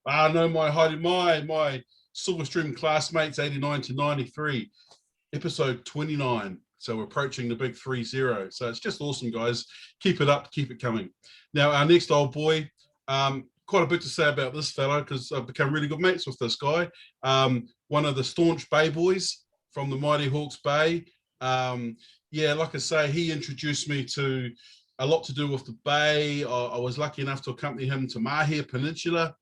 No, my Silverstream classmates, 89 to 93, episode 29. So we're approaching the big 30. So it's just awesome, guys. Keep it up, keep it coming. Now, our next old boy, quite a bit to say about this fellow because I've become really good mates with this guy. One of the staunch Bay boys from the Mighty Hawke's Bay. Yeah, like I say, he introduced me to a lot to do with the Bay. I was lucky enough to accompany him to Mahia Peninsula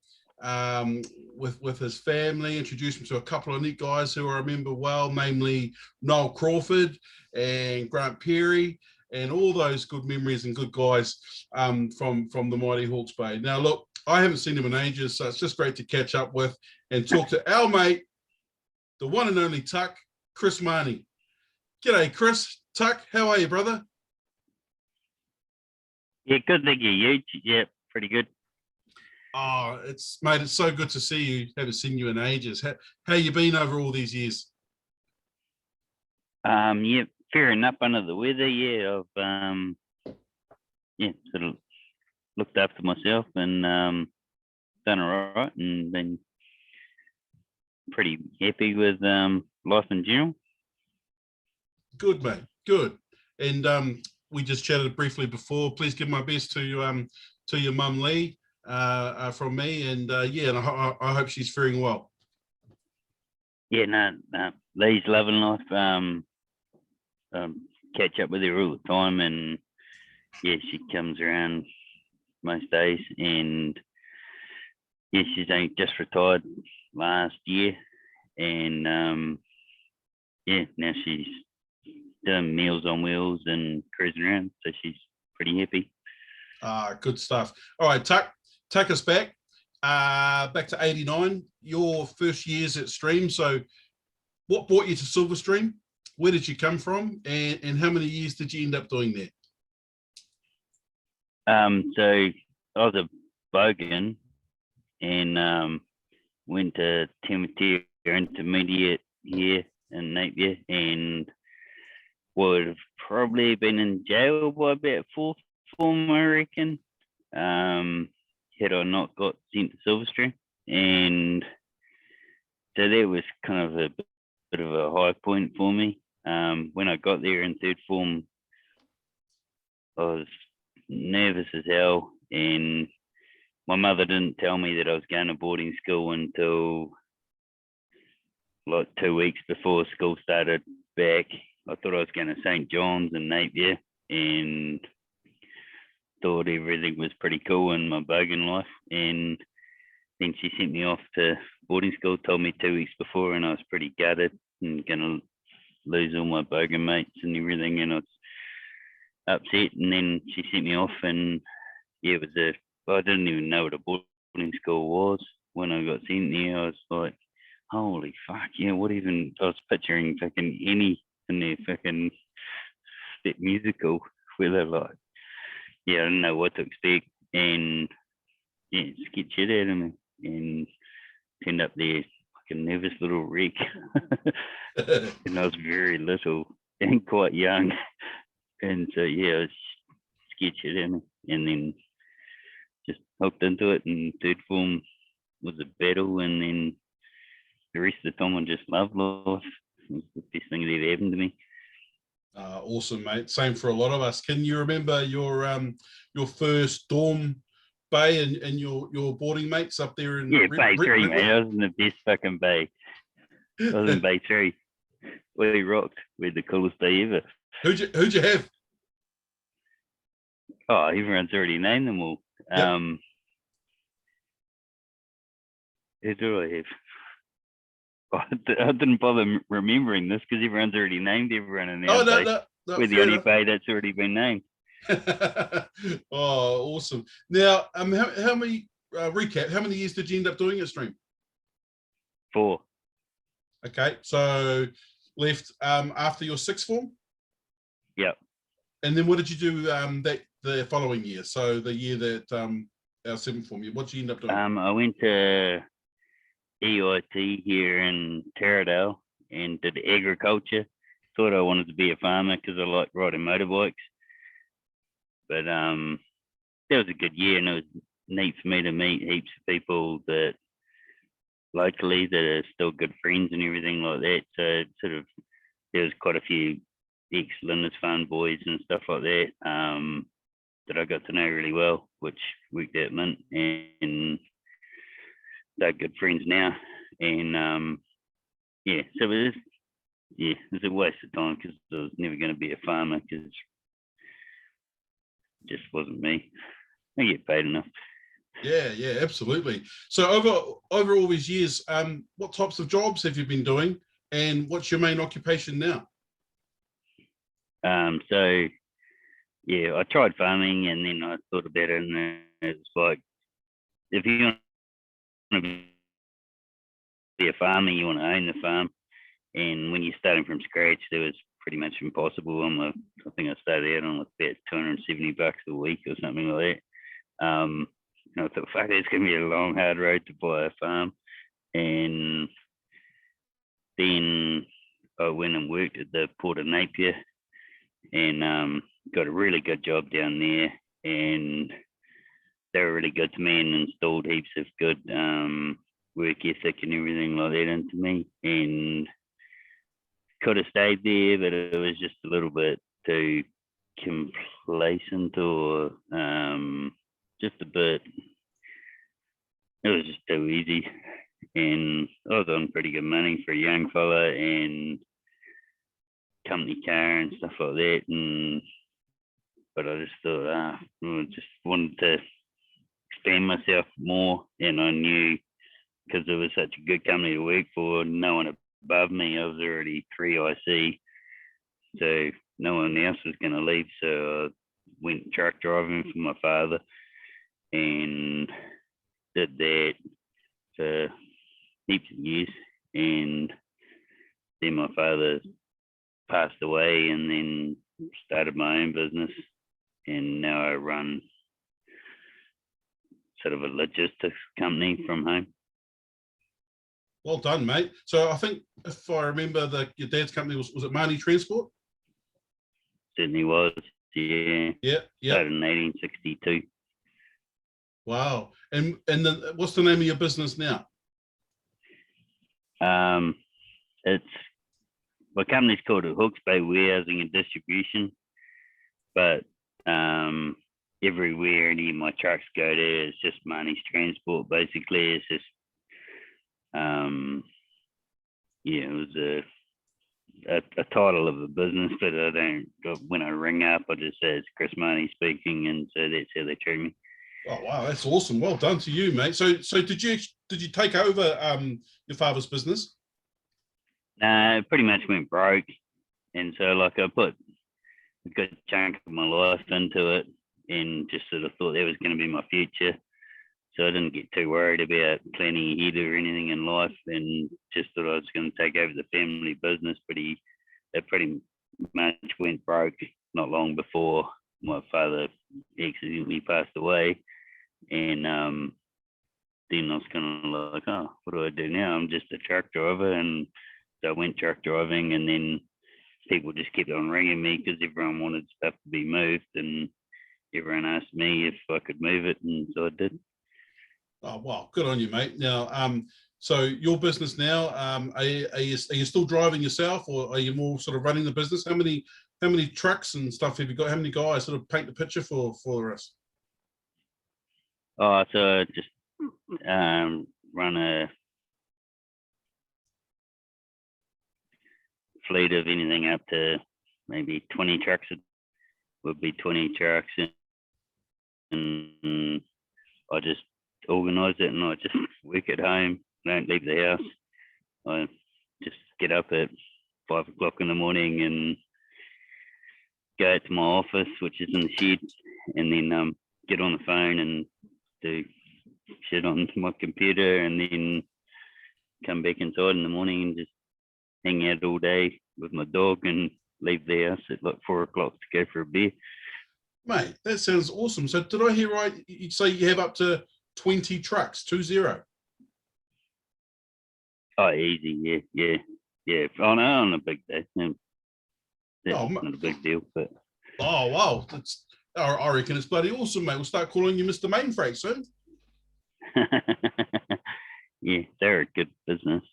with his family, introduced him to a couple of neat guys who I remember well, namely Noel Crawford and Grant Perry, and all those good memories and good guys from the Mighty Hawke's Bay. Now, look, I haven't seen him in ages, so it's just great to catch up with and talk to our mate, the one and only Tuck, Chris Mahony. G'day, Chris. Tuck, how are you, brother? Yeah, good, thank you. Yeah, pretty good. Oh, it's so good to see you. Haven't seen you in ages. How you been over all these years? Yeah, faring up under the weather. Yeah, I've sort of looked after myself and done all right, and been pretty happy with life in general. Good, mate. Good. And we just chatted briefly before. Please give my best to your mum Lee from me, and and I hope she's faring well. Yeah, no, Lee's loving life. Catch up with her all the time, and yeah, she comes around most days, and yeah, she's only just retired last year, and now she's doing Meals on Wheels and cruising around, so she's pretty happy. Good stuff. All right, take us back to 89, your first years at Stream. So what brought you to Silverstream? Where did you come from, and how many years did you end up doing there? So I was a bogan and went to Timothy Intermediate here in Napier, and would have probably been in jail by about fourth form, I reckon, had I not got sent to Silverstream. And so that was kind of a bit of a high point for me. When I got there in third form, I was nervous as hell, and my mother didn't tell me that I was going to boarding school until like 2 weeks before school started back. I thought I was going to St. John's in Napier and thought everything was pretty cool in my bogan life. And then she sent me off to boarding school, told me 2 weeks before, and I was pretty gutted and going to lose all my bogan mates and everything, and I was upset. And then she sent me off, and yeah, I didn't even know what a boarding school was when I got sent there. I was like, holy fuck, yeah, what even, I was picturing fucking Annie in their fucking step musical where they're like, yeah, I didn't know what to expect, and yeah, scared shit out of me, and turned up there like a nervous little wreck. And I was very little and quite young, and so yeah, I was scared shit out of me, and then just hooked into it. And third form was a battle, and then the rest of the time I just loved life. It was the best thing that ever happened to me. Awesome, mate. Same for a lot of us. Can you remember your first dorm, Bay, and your boarding mates up there in Bay 3, mate? I was in the best fucking Bay. I was in Bay 3. We rocked. We're the coolest Bay ever. Who'd you have? Oh, everyone's already named them all. Yep. Who do I have? I didn't bother remembering this because everyone's already named everyone in there. No, we're the only Bay that's already been named. Oh, awesome. Now, how many recap? How many years did you end up doing at Stream? 4. Okay, so left after your sixth form. Yep. And then what did you do the following year? So the year that our seventh form year. What did you end up doing? I went to EIT here in Taradale and did agriculture. Thought I wanted to be a farmer because I like riding motorbikes. But that was a good year, and it was neat for me to meet heaps of people that locally that are still good friends and everything like that. So sort of there was quite a few ex-Linda's Farm boys and stuff like that that I got to know really well, which worked out mint, and they're good friends now. And yeah, so it was a waste of time because I was never going to be a farmer because it just wasn't me. I get paid enough. Yeah, absolutely. So over all these years, what types of jobs have you been doing, and what's your main occupation now? So yeah, I tried farming, and then I thought about it, and it's like, if you want to be a farmer, you want to own the farm. And when you're starting from scratch, that was pretty much impossible. I think I started out on about $270 a week or something like that. I thought, fuck, it's going to be a long, hard road to buy a farm. And then I went and worked at the Port of Napier, and got a really good job down there. And they were really good to me and installed heaps of good work ethic and everything like that into me. And could have stayed there, but it was just a little bit too complacent, or just a bit. It was just too easy, and I was on pretty good money for a young fella, and company car and stuff like that. But I just thought, I just wanted to expand myself more, and I knew because it was such a good company to work for, no one above me. I was already 3 IC, so no one else was going to leave. So I went truck driving for my father and did that for heaps of years. And then my father passed away, and then started my own business. And now I run sort of a logistics company from home. Well done, mate. So I think, if I remember, your dad's company was it Mahony Transport? Certainly was, yeah. Yeah. Started in 1862. Wow. And what's the name of your business now? It's, my company's called Hawke's Bay Warehousing and Distribution, but everywhere any of my trucks go to, it's just Mahony's Transport. Basically, it's just it was a title of a business, but I don't. When I ring up, I just say it's Chris Mahony speaking, and so that's how they treat me. Oh wow, that's awesome. Well done to you, mate. So did you take over your father's business? No, it pretty much went broke, and so like I put a good chunk of my life into it, and just sort of thought that was going to be my future. So I didn't get too worried about planning ahead or anything in life, and just thought I was going to take over the family business. But it pretty much went broke not long before my father accidentally passed away. And then I was kind of like, oh, what do I do now? I'm just a truck driver. And so I went truck driving, and then people just kept on ringing me because everyone wanted stuff to be moved, and everyone asked me if I could move it, and so I did. Oh wow, good on you, mate. Now, so your business now, are you still driving yourself, or are you more sort of running the business? How many trucks and stuff have you got? How many guys? Sort of paint the picture for us. Oh, so I just run a fleet of anything up to maybe 20 trucks. It would be 20 trucks, and I just organise it, and I just work at home. I don't leave the house. I just get up at 5 o'clock in the morning and go out to my office, which is in the shed, and then get on the phone and do shit on my computer, and then come back inside in the morning and just hang out all day with my dog, and leave the house at like 4 o'clock to go for a beer. Mate, that sounds awesome. So did I hear right? You say you have up to 20 trucks, 20? Oh, easy, yeah. Oh no, on a big day. That's not a big deal, but. Oh wow, I reckon it's bloody awesome, mate. We'll start calling you Mr. Mainfreight soon. yeah, they're a good business.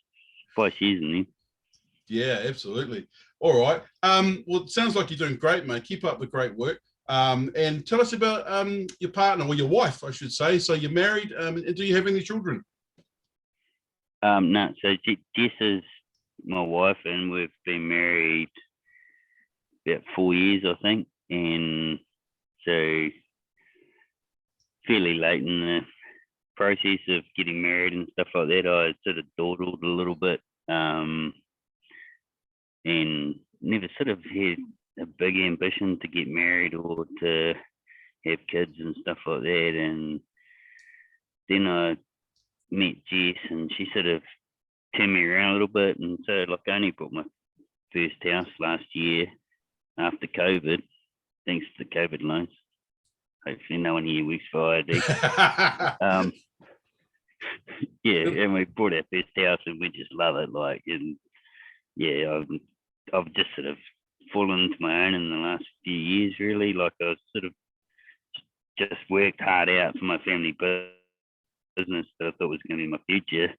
5 years in them. Yeah, absolutely. All right. Well, it sounds like you're doing great, mate. Keep up the great work. And tell us about your partner, or your wife, I should say. So you're married, and do you have any children? No, so Jess is my wife, and we've been married about 4 years, I think. And so fairly late in the process of getting married and stuff like that, I sort of dawdled a little bit, and never sort of had a big ambition to get married or to have kids and stuff like that. And then I met Jess, and she sort of turned me around a little bit. And so, like, I only bought my first house last year after COVID, thanks to the COVID loans. Hopefully, no one here works for ID. Yeah, and we bought our first house, and we just love it. Like, and yeah, I've just sort of fallen into my own in the last few years, really. Like, I was sort of just worked hard out for my family business that I thought was going to be my future,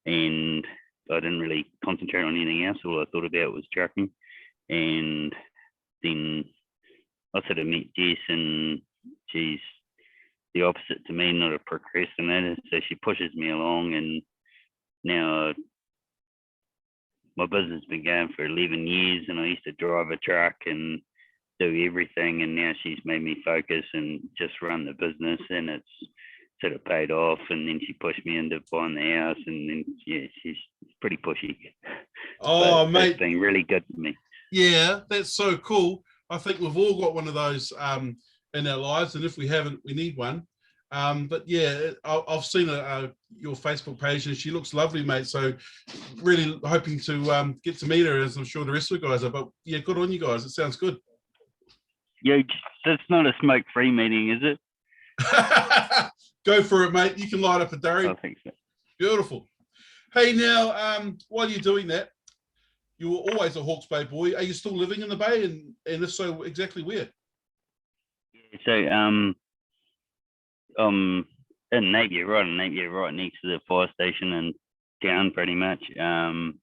and I didn't really concentrate on anything else. All I thought about was trucking. And then I sort of met Jess, and she's the opposite to me, not a procrastinator. So she pushes me along, and now my business has been going for 11 years, and I used to drive a truck and do everything, and now she's made me focus and just run the business, and it's sort of paid off. And then she pushed me into buying the house, and then yeah, she's pretty pushy. Oh, but mate, it's been really good for me. Yeah, that's so cool. I think we've all got one of those in our lives, and if we haven't, we need one. But yeah, I've seen your Facebook page, and she looks lovely, mate. So really hoping to get to meet her, as I'm sure the rest of the guys are. But yeah, good on you guys. It sounds good. Yeah, that's not a smoke-free meeting, is it? Go for it, mate. You can light up a durry. I think so. Beautiful. Hey, now, while you're doing that, you were always a Hawke's Bay boy. Are you still living in the Bay? And if so, exactly where? So, in Napier, right next to the fire station in town, pretty much. And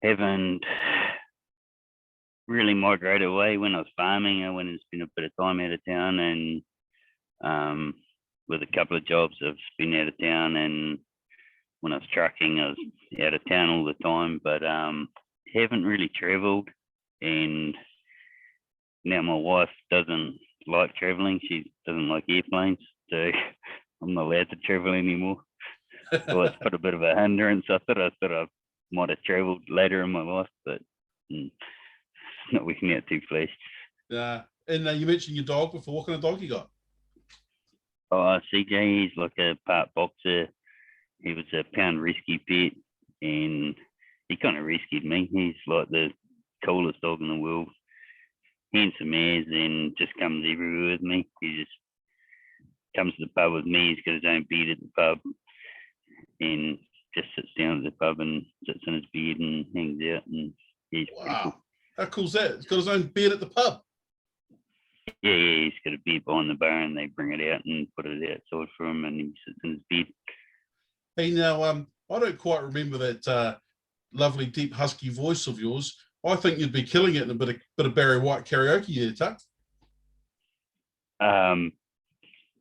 haven't really migrated away. When I was farming, I went and spent a bit of time out of town, and with a couple of jobs, I've been out of town. And when I was trucking, I was out of town all the time, but haven't really travelled. And now my wife doesn't like travelling. She doesn't like airplanes, so I'm not allowed to travel anymore. So it's put a bit of a hindrance. I thought I might have travelled later in my life, but it's not working out too flash. Yeah. And you mentioned your dog before. What kind of dog you got? Oh, CJ, he's like a part boxer. He was a pound rescue pet, and he kind of rescued me. He's like the coolest dog in the world. Handsome as, and just comes everywhere with me. He just comes to the pub with me. He's got his own bed at the pub, and just sits down at the pub and sits in his bed and hangs out. And he's pretty cool. How cool's that? He's got his own bed at the pub. Yeah, he's got a bed behind the bar, and they bring it out and put it outside for him, and he sits in his bed. Hey, now, I don't quite remember that lovely, deep, husky voice of yours. I think you'd be killing it in a bit of Barry White karaoke there, Tuck.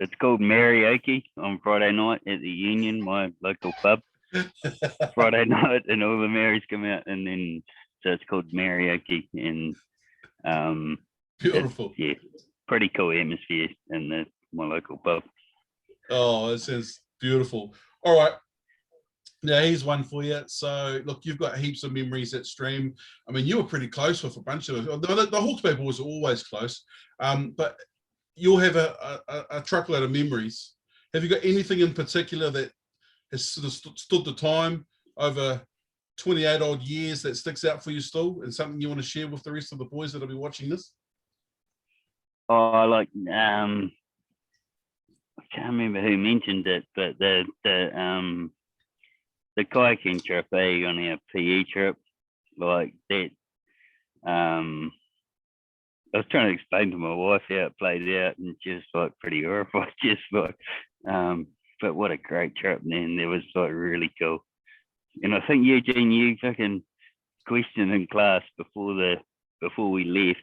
It's called Marioke on Friday night at the Union, my local pub. Friday night, and all the Marys come out, and then so it's called Marioke, and beautiful. Yeah, pretty cool atmosphere in my local pub. Oh, it sounds beautiful. All right. Now, here's one for you. So, look, you've got heaps of memories at Stream. I mean, you were pretty close with a bunch of the Hawke's Bay boys are always close, but you'll have a truckload of memories. Have you got anything in particular that has sort of stood the time over 28 odd years that sticks out for you still, and something you want to share with the rest of the boys that'll be watching this? Oh, like I can't remember who mentioned it, but the kayaking trip, on our PE trip, like that. I was trying to explain to my wife how it played out, and just like pretty horrified. Just like but what a great trip, man. It was like really cool. And I think Eugene, you fucking questioned in class before we left.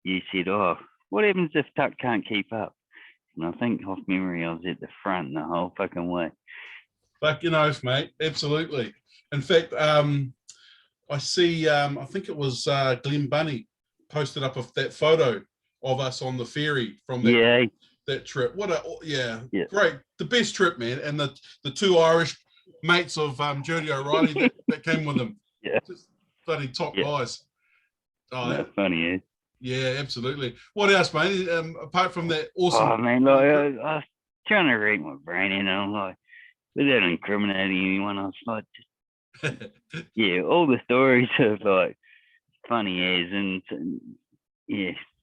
You said, "Oh, what happens if Tuck can't keep up?" And I think off memory, I was at the front the whole fucking way. Fucking oath, mate. Absolutely. In fact, I see. I think it was Glenn Bunny posted up that photo of us on the ferry from that trip. What a great, the best trip, man. And the two Irish mates of Jody O'Reilly that came with them. Yeah, just bloody top guys. Oh, that's funny, eh? Yeah, absolutely. What else, mate? Apart from that awesome. Oh man, like, I was trying to read my brain, and I'm like, without incriminating anyone, I was like, just, all the stories of like funny as, and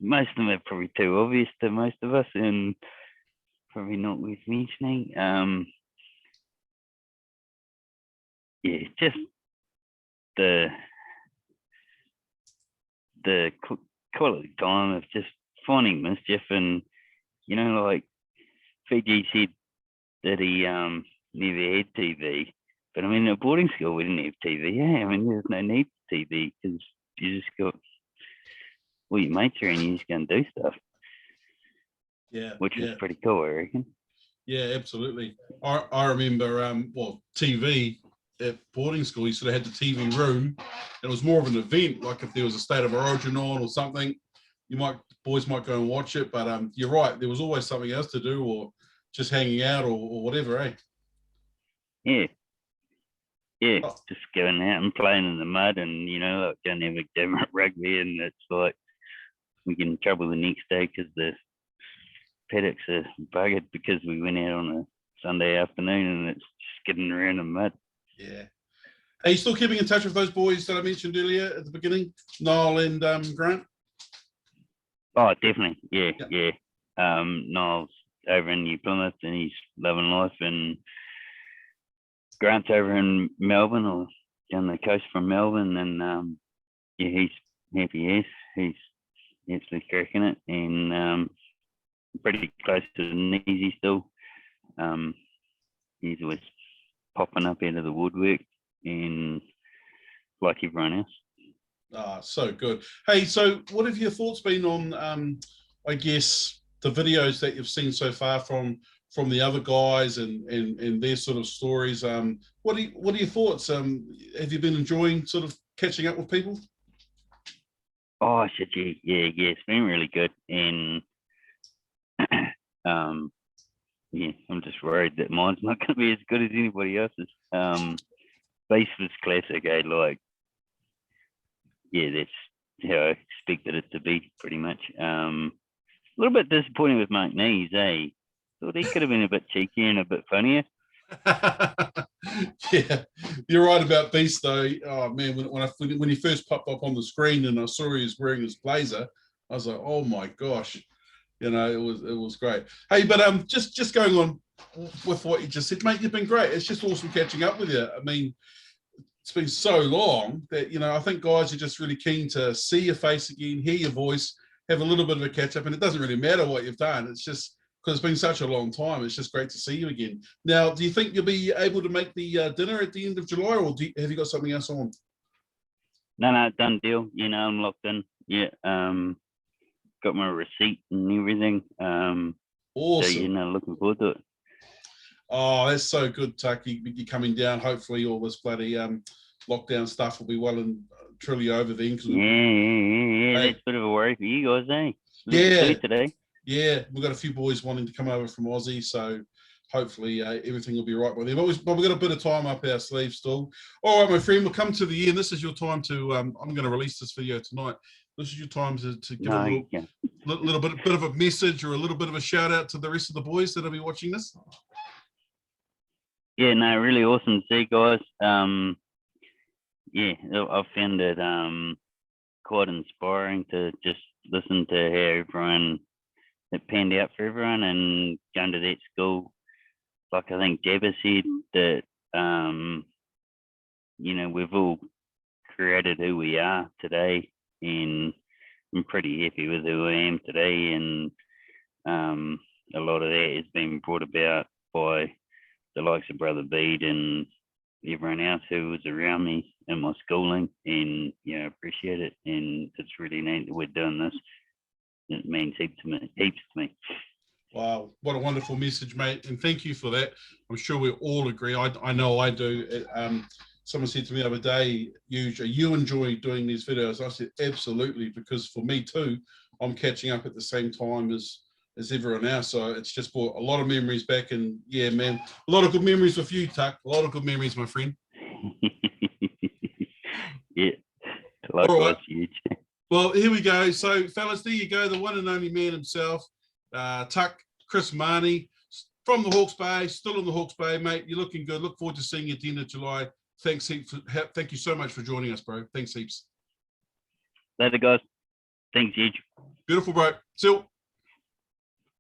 most of them are probably too obvious to most of us, and probably not worth mentioning. Just the quality time of just finding mischief, and like Fiji said that he never had TV, but I mean at boarding school we didn't have TV. I mean there's no need for TV because you just got all your mates around, you just go and do stuff. Which was pretty cool, I reckon. Yeah, absolutely. I remember TV at boarding school, you sort of had the TV room, and it was more of an event. Like if there was a State of Origin on or something, boys might go and watch it. But you're right, there was always something else to do, or just hanging out, or whatever, eh? Just going out and playing in the mud, and like going to have a game at rugby, and it's like we get in trouble the next day because the paddocks are buggered because we went out on a Sunday afternoon, and it's just getting around in mud. Yeah. Are you still keeping in touch with those boys that I mentioned earlier at the beginning, Niall and Grant? Oh, definitely. Yeah. Niall's over in New Plymouth and he's loving life, and Grant's over in Melbourne or down the coast from Melbourne, and he's happy as. He's actually cracking it, and pretty close to Neasy still. He's always popping up out of the woodwork, and like everyone else. Ah, so good. Hey, so what have your thoughts been on, I guess, the videos that you've seen so far from the other guys and their sort of stories? What are your thoughts? Have you been enjoying sort of catching up with people? Oh, shit, yeah, it's been really good, and I'm just worried that mine's not going to be as good as anybody else's. Base was classic, like, that's how I expected it to be, pretty much. A little bit disappointing with Mark Nees, eh? Thought he could have been a bit cheeky and a bit funnier. Yeah, you're right about Beast though. Oh man, when he first popped up on the screen and I saw he was wearing his blazer, I was like, oh my gosh, it was great. Hey, but just going on with what you just said, mate, you've been great. It's just awesome catching up with you. I mean, it's been so long that I think guys are just really keen to see your face again, hear your voice, have a little bit of a catch up, and it doesn't really matter what you've done. It's just because it's been such a long time. It's just great to see you again. Now, do you think you'll be able to make the dinner at the end of July, or have you got something else on? No, done deal. I'm locked in. Yeah, got my receipt and everything. Awesome. So, looking forward to it. Oh, that's so good, Tuck. You're coming down. Hopefully, all this bloody lockdown stuff will be well and truly over then. Yeah. That's a bit of a worry for you guys, eh? Yeah. Today. Yeah, we've got a few boys wanting to come over from Aussie, so hopefully everything will be right by then. But we've got a bit of time up our sleeves still. All right, my friend, we'll come to the end. This is your time to. I'm going to release this video tonight. This is your time to give a little bit of a message or a little bit of a shout out to the rest of the boys that'll be watching this. Yeah, no, really awesome to see, guys. I've found it quite inspiring to just listen to how everyone it panned out for everyone and going to that school. Like I think Jabba said that we've all created who we are today, and I'm pretty happy with who I am today, and a lot of that has been brought about by the likes of Brother Bede and everyone else who was around me in my schooling, and I appreciate it. And it's really neat that we're doing this. It means heaps to me. Wow, what a wonderful message, mate, and thank you for that. I'm sure we all agree. I know I do. Someone said to me the other day, you enjoy doing these videos? I said, absolutely, because for me too, I'm catching up at the same time as everyone else. So it's just brought a lot of memories back, and yeah, man, a lot of good memories with you, Tuck. A lot of good memories, my friend. Yeah, likewise, all right. Huge. Well, here we go. So, fellas, there you go. The one and only man himself, Tuck, Chris Mahony, from the Hawke's Bay, still in the Hawke's Bay, mate. You're looking good. Look forward to seeing you at the end of July. Thanks heaps. Thank you so much for joining us, bro. Thanks heaps. Later, guys. Thanks, huge. Beautiful, bro. See you.